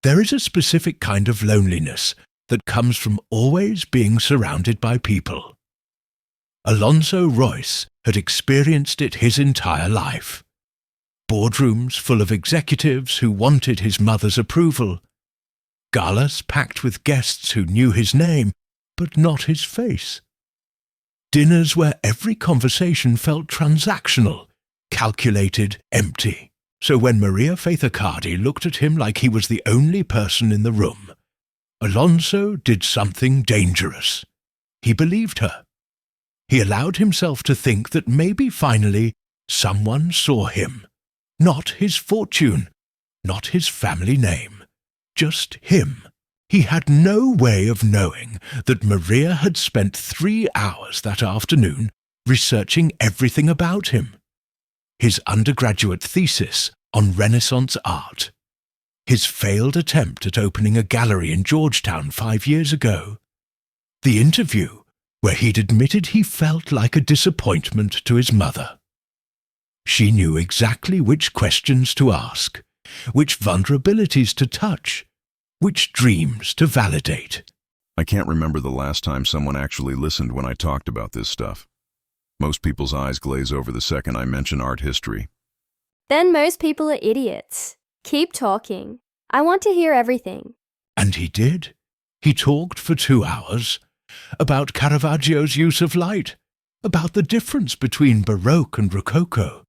There is a specific kind of loneliness that comes from always being surrounded by people. Alonso Royce had experienced it his entire life. Boardrooms full of executives who wanted his mother's approval. Galas packed with guests who knew his name, but not his face. Dinners where every conversation felt transactional, calculated, empty. So when Maria Faithacardi looked at him like he was the only person in the room, Alonso did something dangerous. He believed her. He allowed himself to think that maybe finally someone saw him. Not his fortune, not his family name, just him. He had no way of knowing that Maria had spent 3 hours that afternoon researching everything about him. His undergraduate thesis on Renaissance art, his failed attempt at opening a gallery in Georgetown 5 years ago, the interview where he'd admitted he felt like a disappointment to his mother. She knew exactly which questions to ask, which vulnerabilities to touch, which dreams to validate. I can't remember the last time someone actually listened when I talked about this stuff. Most people's eyes glaze over the second I mention art history. Then most people are idiots. Keep talking. I want to hear everything. And he did. He talked for 2 hours about Caravaggio's use of light, about the difference between Baroque and Rococo,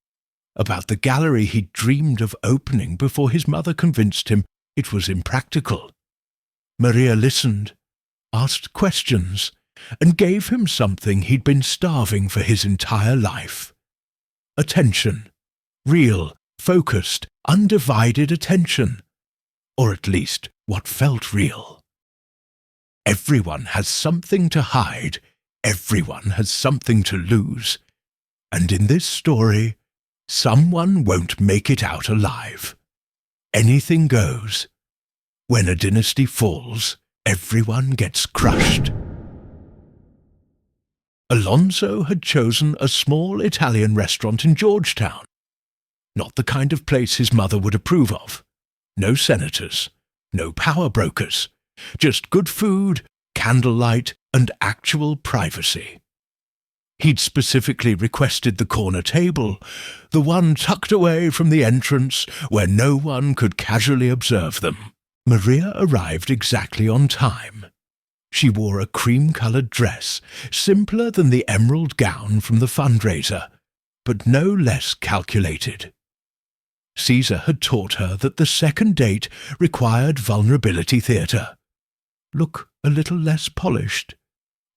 about the gallery he'd dreamed of opening before his mother convinced him it was impractical. Maria listened, asked questions, and gave him something he'd been starving for his entire life. Attention. Real, focused, undivided attention. Or at least what felt real. Everyone has something to hide. Everyone has something to lose. And in this story, someone won't make it out alive. Anything goes. When a dynasty falls, everyone gets crushed. Alonso had chosen a small Italian restaurant in Georgetown. Not the kind of place his mother would approve of. No senators, no power brokers, just good food, candlelight, and actual privacy. He'd specifically requested the corner table, the one tucked away from the entrance where no one could casually observe them. Maria arrived exactly on time. She wore a cream-coloured dress, simpler than the emerald gown from the fundraiser, but no less calculated. Caesar had taught her that the second date required vulnerability theatre. Look a little less polished.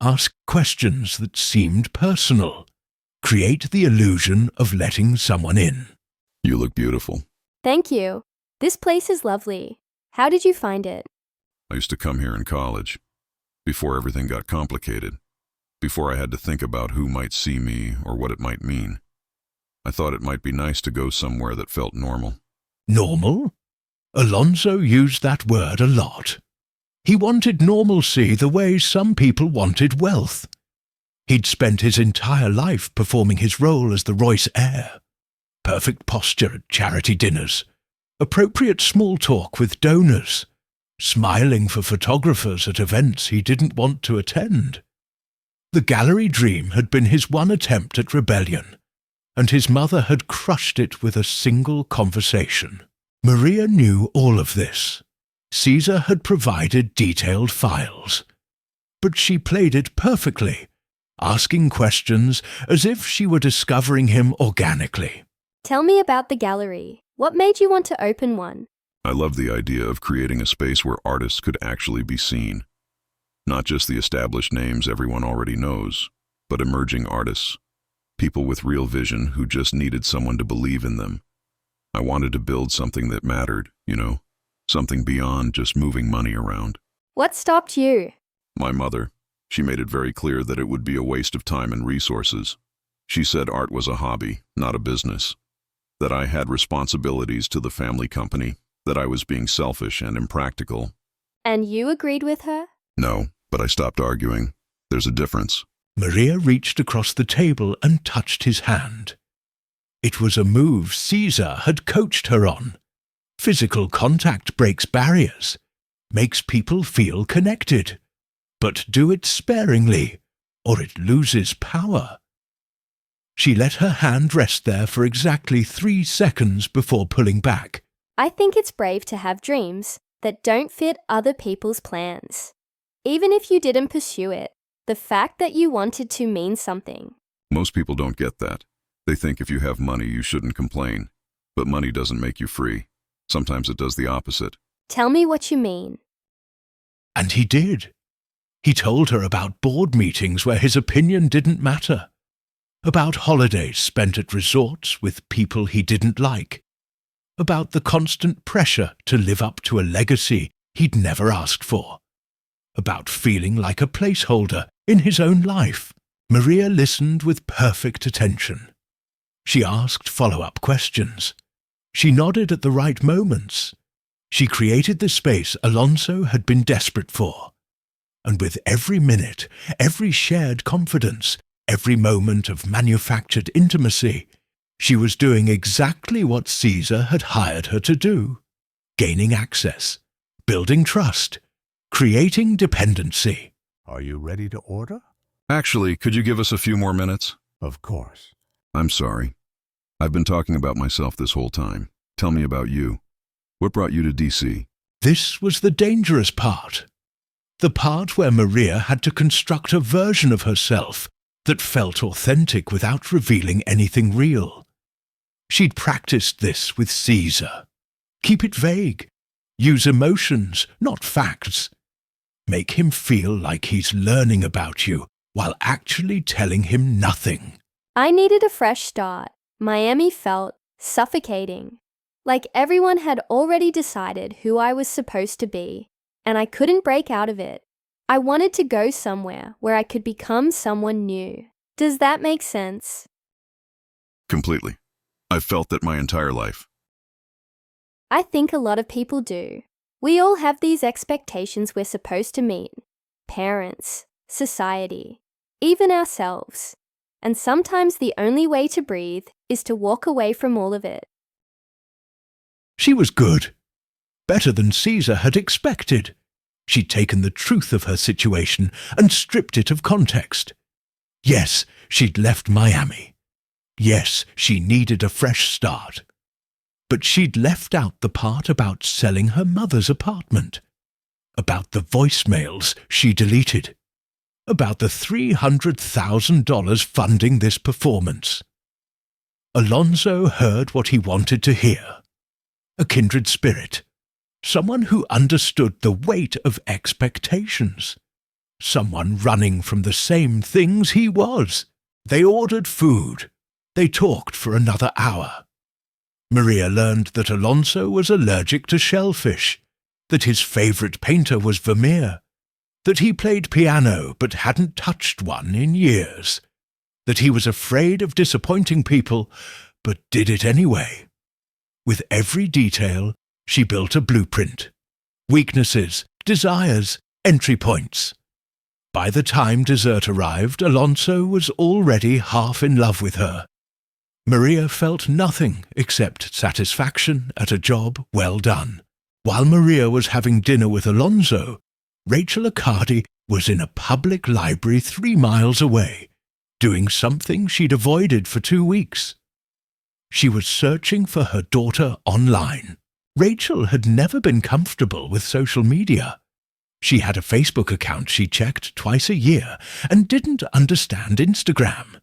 Ask questions that seemed personal. Create the illusion of letting someone in. You look beautiful. Thank you. This place is lovely. How did you find it? I used to come here in college, before everything got complicated, before I had to think about who might see me or what it might mean. I thought it might be nice to go somewhere that felt normal. Normal? Alonso used that word a lot. He wanted normalcy the way some people wanted wealth. He'd spent his entire life performing his role as the Royce heir. Perfect posture at charity dinners, appropriate small talk with donors, smiling for photographers at events he didn't want to attend. The gallery dream had been his one attempt at rebellion, and his mother had crushed it with a single conversation. Maria knew all of this. Caesar had provided detailed files. But she played it perfectly, asking questions as if she were discovering him organically. Tell me about the gallery. What made you want to open one? I love the idea of creating a space where artists could actually be seen. Not just the established names everyone already knows, but emerging artists. People with real vision who just needed someone to believe in them. I wanted to build something that mattered, something beyond just moving money around. What stopped you? My mother. She made it very clear that it would be a waste of time and resources. She said art was a hobby, not a business. That I had responsibilities to the family company, that I was being selfish and impractical. And you agreed with her? No, but I stopped arguing. There's a difference. Maria reached across the table and touched his hand. It was a move Caesar had coached her on. Physical contact breaks barriers, makes people feel connected, but do it sparingly, or it loses power. She let her hand rest there for exactly 3 seconds before pulling back. I think it's brave to have dreams that don't fit other people's plans. Even if you didn't pursue it, the fact that you wanted to means something. Most people don't get that. They think if you have money, you shouldn't complain. But money doesn't make you free. Sometimes it does the opposite. Tell me what you mean. And he did. He told her about board meetings where his opinion didn't matter, about holidays spent at resorts with people he didn't like, about the constant pressure to live up to a legacy he'd never asked for, about feeling like a placeholder in his own life. Maria listened with perfect attention. She asked follow-up questions. She nodded at the right moments. She created the space Alonso had been desperate for. And with every minute, every shared confidence, every moment of manufactured intimacy, she was doing exactly what Caesar had hired her to do: gaining access, building trust, creating dependency. Are you ready to order? Actually, could you give us a few more minutes? Of course. I'm sorry. I've been talking about myself this whole time. Tell me about you. What brought you to DC? This was the dangerous part. The part where Maria had to construct a version of herself that felt authentic without revealing anything real. She'd practiced this with Caesar. Keep it vague. Use emotions, not facts. Make him feel like he's learning about you while actually telling him nothing. I needed a fresh start. Miami felt suffocating. Like everyone had already decided who I was supposed to be, and I couldn't break out of it. I wanted to go somewhere where I could become someone new. Does that make sense? Completely. I've felt that my entire life. I think a lot of people do. We all have these expectations we're supposed to meet. Parents, society, even ourselves. And sometimes the only way to breathe is to walk away from all of it. She was good. Better than Caesar had expected. She'd taken the truth of her situation and stripped it of context. Yes, she'd left Miami. Yes, she needed a fresh start. But she'd left out the part about selling her mother's apartment, about the voicemails she deleted, about the $300,000 funding this performance. Alonso heard what he wanted to hear. A kindred spirit. Someone who understood the weight of expectations. Someone running from the same things he was. They ordered food. They talked for another hour. Maria learned that Alonso was allergic to shellfish, that his favorite painter was Vermeer, that he played piano but hadn't touched one in years, that he was afraid of disappointing people but did it anyway. With every detail, she built a blueprint. Weaknesses, desires, entry points. By the time dessert arrived, Alonso was already half in love with her. Maria felt nothing except satisfaction at a job well done. While Maria was having dinner with Alonso, Rachel Accardi was in a public library 3 miles away, doing something she'd avoided for 2 weeks. She was searching for her daughter online. Rachel had never been comfortable with social media. She had a Facebook account she checked twice a year and didn't understand Instagram.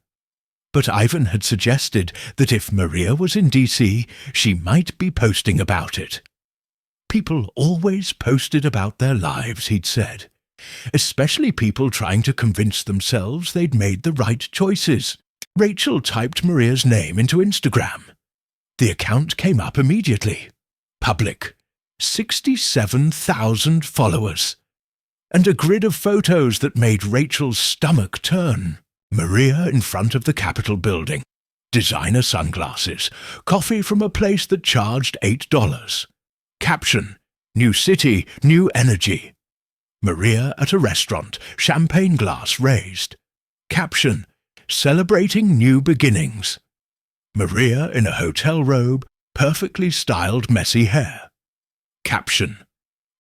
But Ivan had suggested that if Maria was in DC, she might be posting about it. People always posted about their lives, he'd said, especially people trying to convince themselves they'd made the right choices. Rachel typed Maria's name into Instagram. The account came up immediately. Public. 67,000 followers. And a grid of photos that made Rachel's stomach turn. Maria in front of the Capitol building. Designer sunglasses. Coffee from a place that charged $8. Caption. New city, new energy. Maria at a restaurant. Champagne glass raised. Caption. Celebrating new beginnings. Maria in a hotel robe, perfectly styled messy hair. Caption: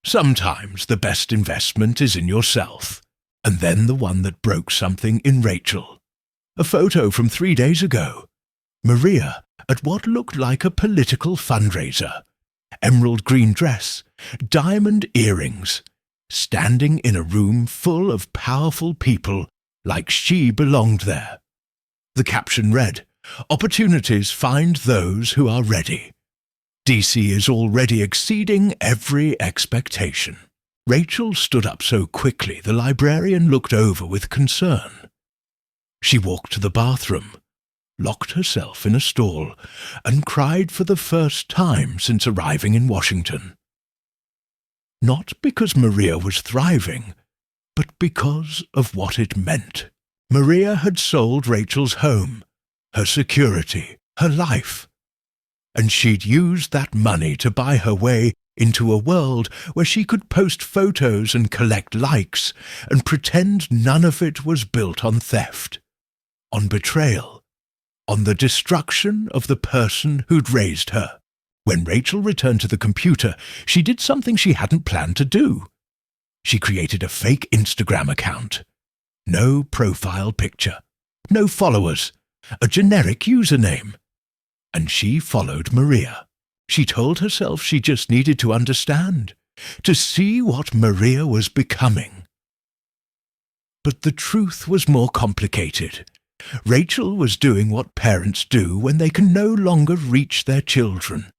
Sometimes the best investment is in yourself. And then the one that broke something in Rachel. A photo from 3 days ago. Maria at what looked like a political fundraiser. Emerald green dress, diamond earrings, standing in a room full of powerful people like she belonged there. The caption read, "Opportunities find those who are ready. DC is already exceeding every expectation." Rachel stood up so quickly the librarian looked over with concern. She walked to the bathroom, locked herself in a stall, and cried for the first time since arriving in Washington. Not because Maria was thriving, but because of what it meant. Maria had sold Rachel's home, her security, her life, and she'd used that money to buy her way into a world where she could post photos and collect likes and pretend none of it was built on theft, on betrayal, on the destruction of the person who'd raised her. When Rachel returned to the computer, she did something she hadn't planned to do. She created a fake Instagram account. No profile picture, no followers, a generic username. And she followed Maria. She told herself she just needed to understand, to see what Maria was becoming. But the truth was more complicated. Rachel was doing what parents do when they can no longer reach their children.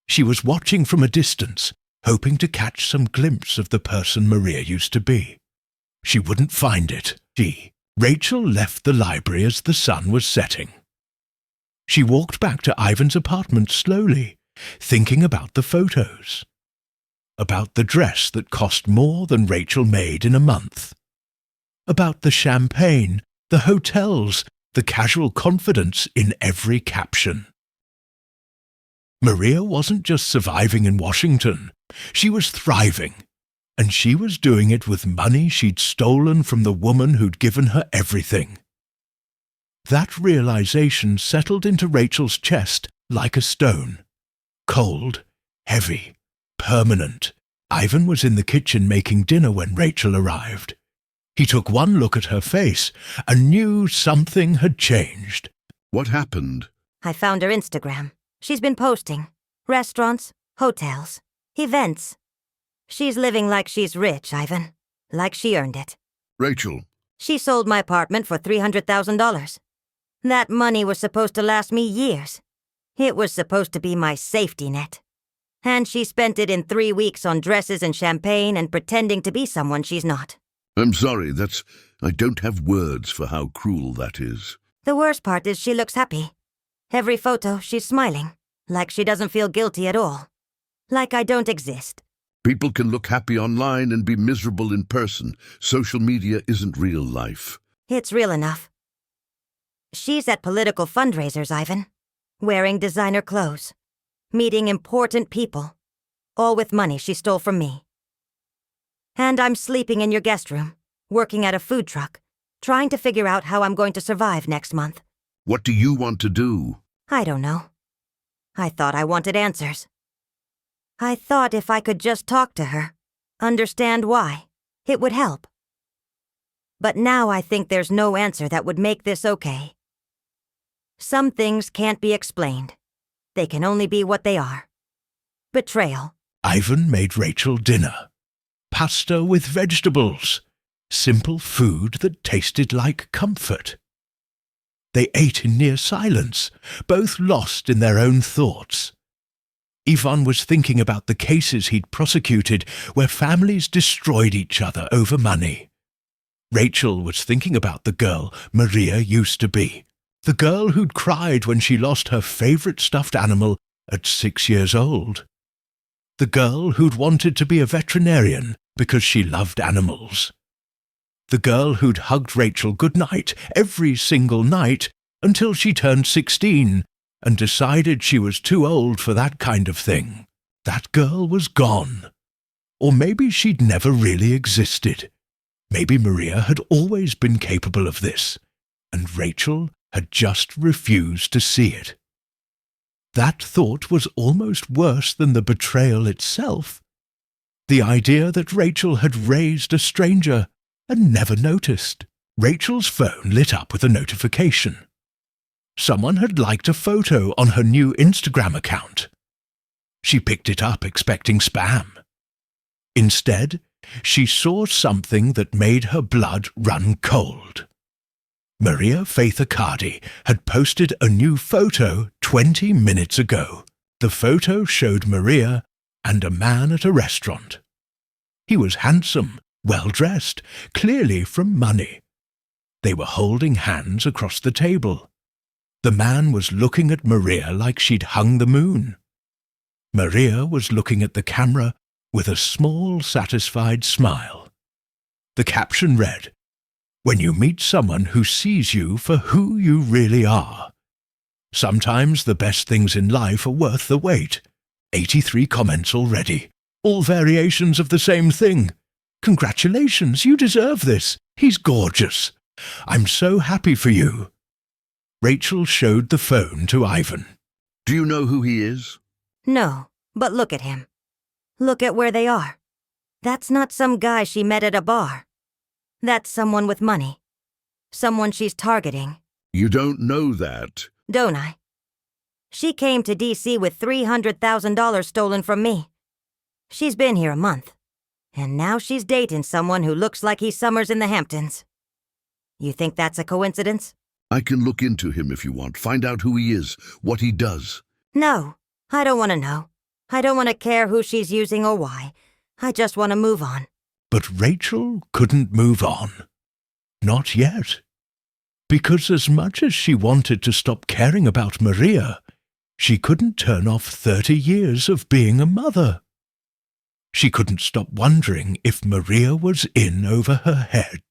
She was watching from a distance, hoping to catch some glimpse of the person Maria used to be. She wouldn't find it. Rachel left the library as the sun was setting. She walked back to Ivan's apartment slowly, thinking about the photos. About the dress that cost more than Rachel made in a month. About the champagne, the hotels, the casual confidence in every caption. Maria wasn't just surviving in Washington, she was thriving, and she was doing it with money she'd stolen from the woman who'd given her everything. That realization settled into Rachel's chest like a stone. Cold, heavy, permanent. Ivan was in the kitchen making dinner when Rachel arrived. He took one look at her face and knew something had changed. What happened? I found her Instagram. She's been posting. Restaurants, hotels, events. She's living like she's rich, Ivan. Like she earned it. Rachel. She sold my apartment for $300,000. That money was supposed to last me years. It was supposed to be my safety net. And she spent it in 3 weeks on dresses and champagne and pretending to be someone she's not. I'm sorry, I don't have words for how cruel that is. The worst part is she looks happy. Every photo, she's smiling. Like she doesn't feel guilty at all. Like I don't exist. People can look happy online and be miserable in person. Social media isn't real life. It's real enough. She's at political fundraisers, Ivan. Wearing designer clothes. Meeting important people. All with money she stole from me. And I'm sleeping in your guest room, working at a food truck, trying to figure out how I'm going to survive next month. What do you want to do? I don't know. I thought I wanted answers. I thought if I could just talk to her, understand why, it would help. But now I think there's no answer that would make this okay. Some things can't be explained. They can only be what they are. Betrayal. Ivan made Rachel dinner. Pasta with vegetables. Simple food that tasted like comfort. They ate in near silence, both lost in their own thoughts. Ivan was thinking about the cases he'd prosecuted where families destroyed each other over money. Rachel was thinking about the girl Maria used to be. The girl who'd cried when she lost her favorite stuffed animal at 6 years old. The girl who'd wanted to be a veterinarian because she loved animals. The girl who'd hugged Rachel goodnight every single night until she turned 16 and decided she was too old for that kind of thing. That girl was gone. Or maybe she'd never really existed. Maybe Maria had always been capable of this, and Rachel had just refused to see it. That thought was almost worse than the betrayal itself. The idea that Rachel had raised a stranger and never noticed. Rachel's phone lit up with a notification. Someone had liked a photo on her new Instagram account. She picked it up expecting spam. Instead, she saw something that made her blood run cold. Maria Faith Accardi had posted a new photo 20 minutes ago. The photo showed Maria and a man at a restaurant. He was handsome, well-dressed, clearly from money. They were holding hands across the table. The man was looking at Maria like she'd hung the moon. Maria was looking at the camera with a small, satisfied smile. The caption read, "When you meet someone who sees you for who you really are. Sometimes the best things in life are worth the wait." 83 comments already, all variations of the same thing. "Congratulations, you deserve this. He's gorgeous. I'm so happy for you." Rachel showed the phone to Ivan. Do you know who he is? No, but look at him. Look at where they are. That's not some guy she met at a bar. That's someone with money. Someone she's targeting. You don't know that. Don't I? She came to D.C. with $300,000 stolen from me. She's been here a month. And now she's dating someone who looks like he summers in the Hamptons. You think that's a coincidence? I can look into him if you want. Find out who he is, what he does. No, I don't want to know. I don't want to care who she's using or why. I just want to move on. But Rachel couldn't move on. Not yet. Because as much as she wanted to stop caring about Maria, she couldn't turn off 30 years of being a mother. She couldn't stop wondering if Maria was in over her head,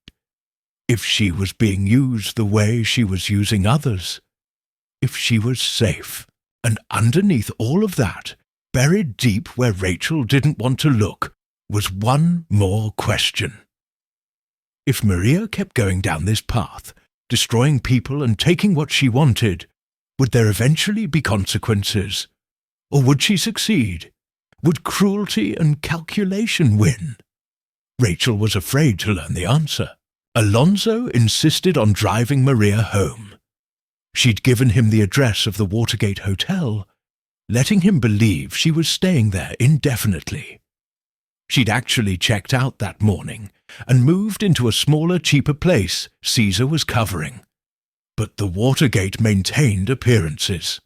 if she was being used the way she was using others, if she was safe. And underneath all of that, buried deep where Rachel didn't want to look, was one more question. If Maria kept going down this path, destroying people and taking what she wanted, would there eventually be consequences? Or would she succeed? Would cruelty and calculation win? Rachel was afraid to learn the answer. Alonso insisted on driving Maria home. She'd given him the address of the Watergate Hotel, letting him believe she was staying there indefinitely. She'd actually checked out that morning and moved into a smaller, cheaper place Caesar was covering. But the Watergate maintained appearances.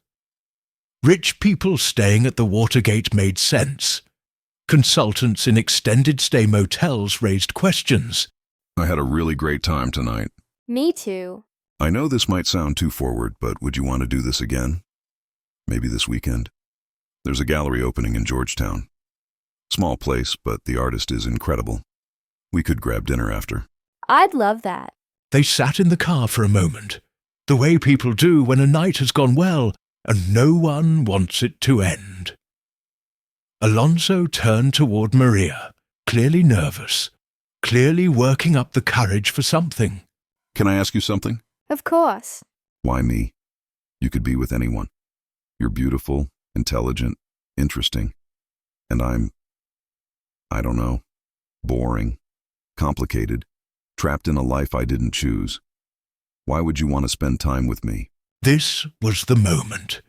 Rich people staying at the Watergate made sense. Consultants in extended stay motels raised questions. I had a really great time tonight. Me too. I know this might sound too forward, but would you want to do this again? Maybe this weekend? There's a gallery opening in Georgetown. Small place, but the artist is incredible. We could grab dinner after. I'd love that. They sat in the car for a moment, the way people do when a night has gone well and no one wants it to end. Alonso turned toward Maria, clearly nervous, clearly working up the courage for something. Can I ask you something? Of course. Why me? You could be with anyone. You're beautiful, intelligent, interesting. And I don't know, boring, complicated, trapped in a life I didn't choose. Why would you want to spend time with me? This was the moment.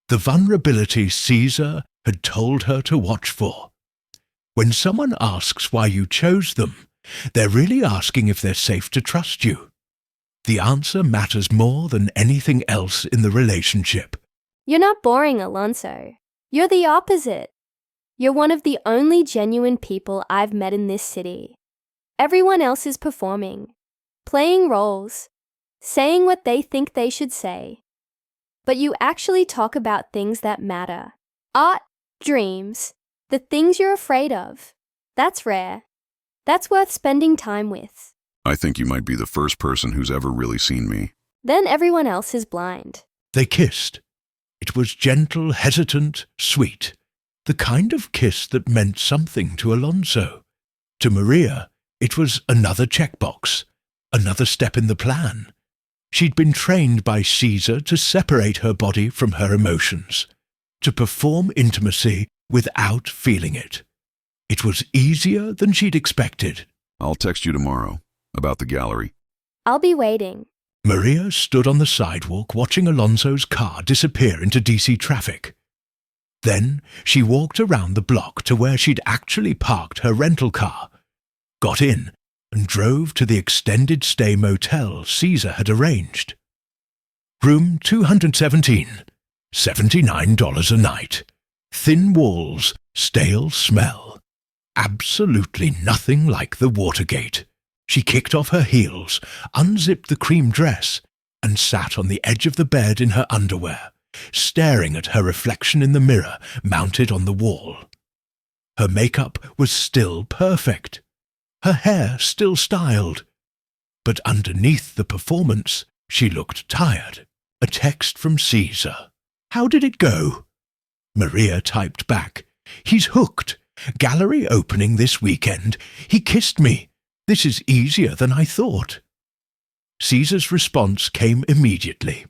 The vulnerability Caesar had told her to watch for. When someone asks why you chose them, they're really asking if they're safe to trust you. The answer matters more than anything else in the relationship. You're not boring, Alonso. You're the opposite. You're one of the only genuine people I've met in this city. Everyone else is performing, playing roles, saying what they think they should say. But you actually talk about things that matter. Art, dreams, the things you're afraid of. That's rare. That's worth spending time with. I think you might be the first person who's ever really seen me. Then everyone else is blind. They kissed. It was gentle, hesitant, sweet. The kind of kiss that meant something to Alonso. To Maria, it was another checkbox, another step in the plan. She'd been trained by Caesar to separate her body from her emotions. to perform intimacy without feeling it. It was easier than she'd expected. I'll text you tomorrow about the gallery. I'll be waiting. Maria stood on the sidewalk watching Alonso's car disappear into DC traffic. Then she walked around the block to where she'd actually parked her rental car, got in, and drove to the extended stay motel Caesar had arranged. Room 217, $79 a night. Thin walls, stale smell. Absolutely nothing like the Watergate. She kicked off her heels, unzipped the cream dress, and sat on the edge of the bed in her underwear, staring at her reflection in the mirror mounted on the wall. Her makeup was still perfect. Her hair still styled. But underneath the performance, she looked tired. A text from Caesar. How did it go? Maria typed back. He's hooked. Gallery opening this weekend. He kissed me. This is easier than I thought. Caesar's response came immediately.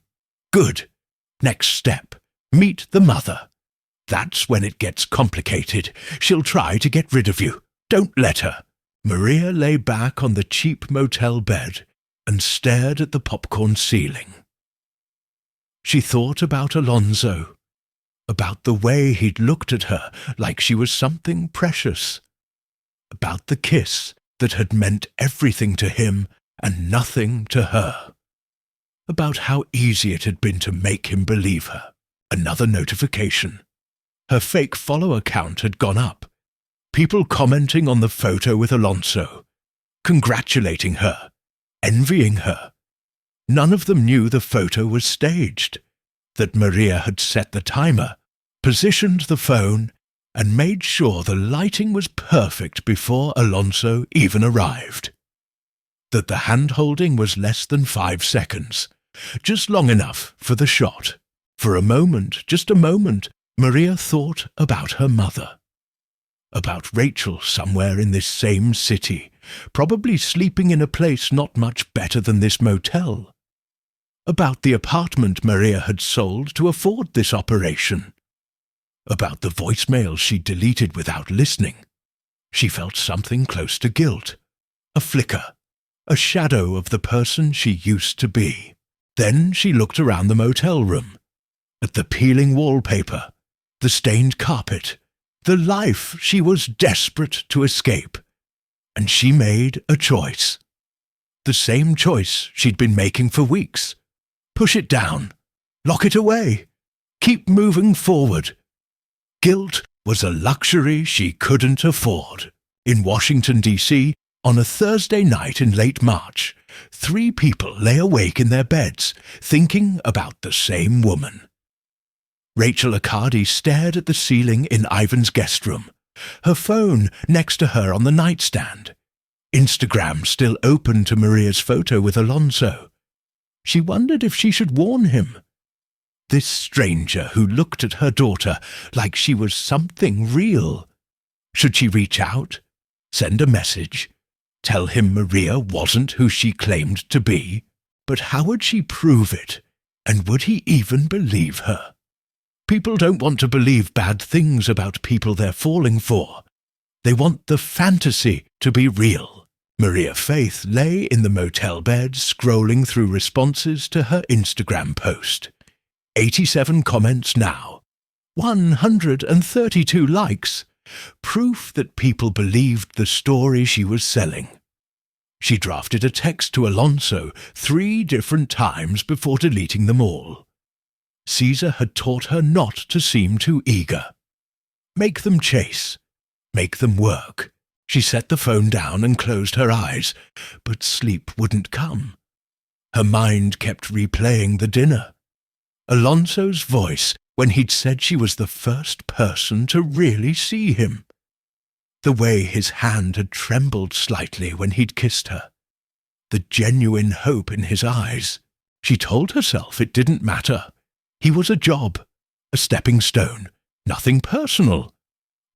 Good. Next step. Meet the mother. That's when it gets complicated. She'll try to get rid of you. Don't let her. Maria lay back on the cheap motel bed and stared at the popcorn ceiling. She thought about Alonso, about the way he'd looked at her like she was something precious, about the kiss that had meant everything to him and nothing to her, about how easy it had been to make him believe her. Another notification. Her fake follower count had gone up. People commenting on the photo with Alonso, congratulating her, envying her. None of them knew the photo was staged, that Maria had set the timer, positioned the phone, and made sure the lighting was perfect before Alonso even arrived. That the hand-holding was less than 5 seconds, just long enough for the shot. For a moment, just a moment, Maria thought about her mother. About Rachel somewhere in this same city, probably sleeping in a place not much better than this motel. About the apartment Maria had sold to afford this operation. About the voicemail she deleted without listening. She felt something close to guilt. A flicker. A shadow of the person she used to be. Then she looked around the motel room. At the peeling wallpaper. The stained carpet. The life she was desperate to escape. And she made a choice. The same choice she'd been making for weeks. Push it down. Lock it away. Keep moving forward. Guilt was a luxury she couldn't afford. In Washington, D.C., on a Thursday night in late March, 3 people lay awake in their beds, thinking about the same woman. Rachel Accardi stared at the ceiling in Ivan's guest room, her phone next to her on the nightstand. Instagram still open to Maria's photo with Alonso. She wondered if she should warn him. This stranger who looked at her daughter like she was something real. Should she reach out? Send a message? Tell him Maria wasn't who she claimed to be? But how would she prove it? And would he even believe her? People don't want to believe bad things about people they're falling for. They want the fantasy to be real. Maria Faith lay in the motel bed scrolling through responses to her Instagram post. 87 comments now. 132 likes. Proof that people believed the story she was selling. She drafted a text to Alonso 3 different times before deleting them all. Caesar had taught her not to seem too eager. Make them chase. Make them work. She set the phone down and closed her eyes, but sleep wouldn't come. Her mind kept replaying the dinner. Alonso's voice when he'd said she was the first person to really see him. The way his hand had trembled slightly when he'd kissed her. The genuine hope in his eyes. She told herself it didn't matter. He was a job, a stepping stone, nothing personal.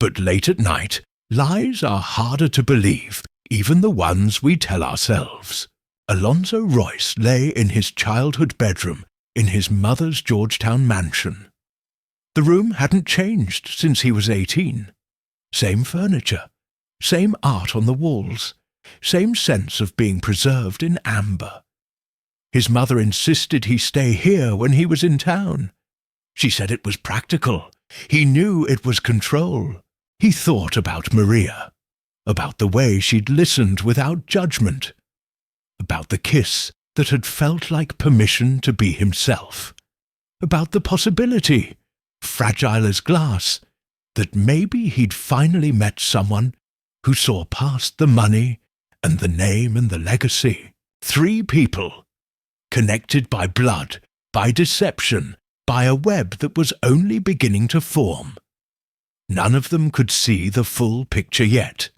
But late at night, lies are harder to believe, even the ones we tell ourselves. Alonso Royce lay in his childhood bedroom in his mother's Georgetown mansion. The room hadn't changed since he was 18. Same furniture, same art on the walls, same sense of being preserved in amber. His mother insisted he stay here when he was in town. She said it was practical. He knew it was control. He thought about Maria, about the way she'd listened without judgment, about the kiss that had felt like permission to be himself, about the possibility, fragile as glass, that maybe he'd finally met someone who saw past the money and the name and the legacy. 3 people, connected by blood, by deception, by a web that was only beginning to form. None of them could see the full picture yet.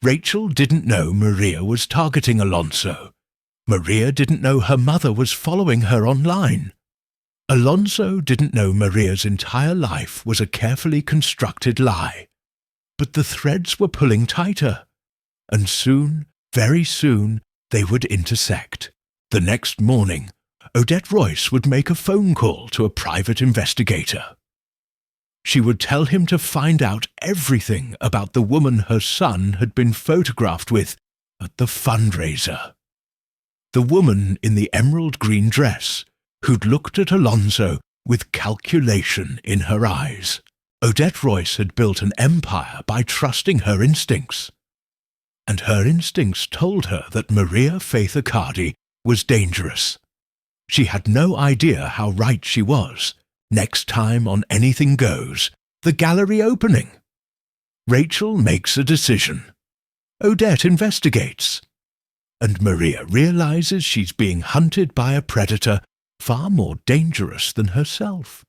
Rachel didn't know Maria was targeting Alonso. Maria didn't know her mother was following her online. Alonso didn't know Maria's entire life was a carefully constructed lie. But the threads were pulling tighter, and soon, very soon, they would intersect. The next morning, Odette Royce would make a phone call to a private investigator. She would tell him to find out everything about the woman her son had been photographed with at the fundraiser. The woman in the emerald green dress who'd looked at Alonso with calculation in her eyes. Odette Royce had built an empire by trusting her instincts. And her instincts told her that Maria Faith Accardi was dangerous. She had no idea how right she was. Next time on Anything Goes, the gallery opening. Rachel makes a decision. Odette investigates. And Maria realizes she's being hunted by a predator far more dangerous than herself.